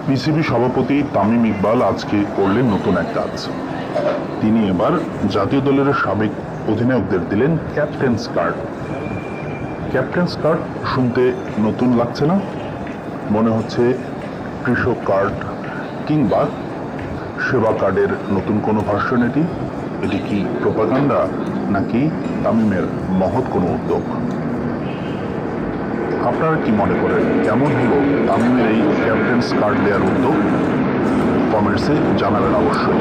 PCB সভাপতি তামিম ইকবাল আজকে করলেন নতুন এক কাজ। তিনি এবার জাতীয় দলের সাবেক অধিনায়কদের দিলেন ক্যাপ্টেন্স কার্ড। ক্যাপ্টেন্স কার্ড শুনতে নতুন লাগছে না? মনে হচ্ছে কৃষক কার্ড কিংবা সেবা কার্ডের নতুন কোনো ভার্সন। এটি কি প্রোপাগান্ডা নাকি তামিমের মহৎ কোনো উদ্যোগ? আপনারা কি মনে করেন, কেমন হলো তামিমের এই ক্যাপ্টেন্স কার্ড দেওয়ার উদ্যোগ? কমেন্টসে জানাবেন অবশ্যই।